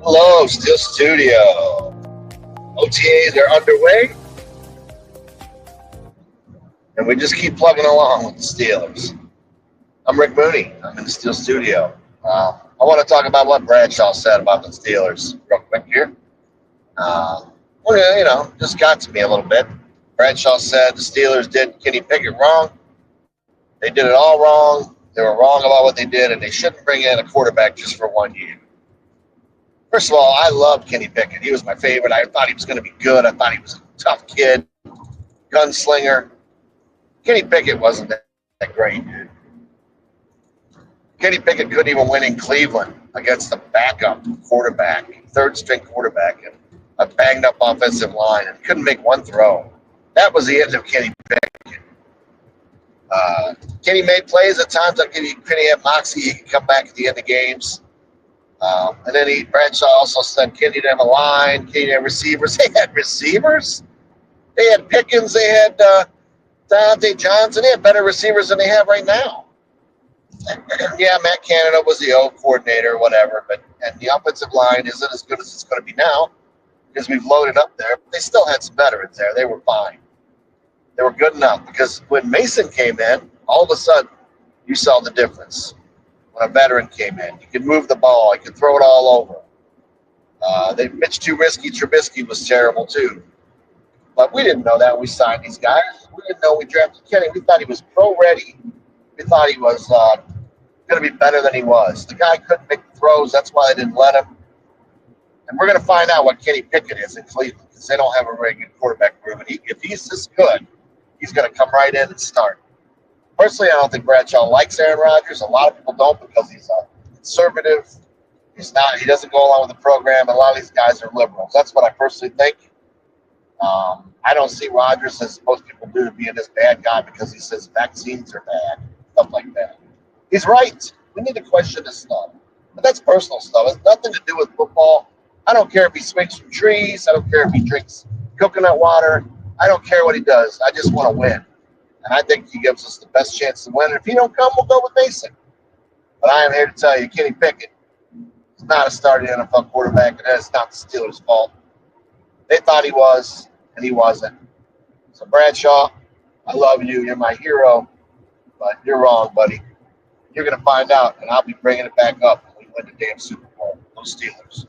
Hello, Steel Studio. OTAs are underway, and we just keep plugging along with the Steelers. I'm Rick Mooney. I'm in the Steel Studio. I want to talk about what Bradshaw said about the Steelers real quick here. Just got to me a little bit. Bradshaw said the Steelers did Kenny Pickett wrong. They did it all wrong. They were wrong about what they did, and they shouldn't bring in a quarterback just for 1 year. First of all, I loved Kenny Pickett. He was my favorite. I thought he was going to be good. I thought he was a tough kid, gunslinger. Kenny Pickett wasn't that great, dude. Kenny Pickett couldn't even win in Cleveland against a backup quarterback, third-string quarterback, and a banged-up offensive line, and couldn't make one throw. That was the end of Kenny Pickett. Kenny made plays at times. Kenny had moxie. He could come back at the end of games. And then Bradshaw also said Kenny didn't have a line. Kenny didn't have receivers. They had receivers. They had Pickens. They had Dante Johnson. They had better receivers than they have right now. Yeah, Matt Canada was the old coordinator, whatever. And the offensive line isn't as good as it's going to be now because we've loaded up there. But they still had some veterans there. They were fine. They were good enough because when Mason came in, all of a sudden you saw the difference. When a veteran came in, you could move the ball. You could throw it all over. Mitch Trubisky was terrible too. But we didn't know that when we signed these guys. We didn't know we drafted Kenny. We thought he was pro-ready. We thought he was going to be better than he was. The guy couldn't make the throws. That's why they didn't let him. And we're going to find out what Kenny Pickett is in Cleveland because they don't have a very good quarterback room. And if he's this good, he's going to come right in and start. Personally, I don't think Bradshaw likes Aaron Rodgers. A lot of people don't because he's a conservative. He's not. He doesn't go along with the program. And a lot of these guys are liberals. That's what I personally think. I don't see Rodgers, as most people do, to being this bad guy because he says vaccines are bad, stuff like that. He's right. We need to question this stuff. But that's personal stuff. It's nothing to do with football. I don't care if he swings from trees. I don't care if he drinks coconut water. I don't care what he does. I just want to win. And I think he gives us the best chance to win. And if he don't come, we'll go with Mason. But I am here to tell you, Kenny Pickett is not a starting NFL quarterback, and that's not the Steelers' fault. They thought he was, and he wasn't. So, Bradshaw, I love you. You're my hero. But you're wrong, buddy. You're going to find out, and I'll be bringing it back up when we win the damn Super Bowl. Those Steelers.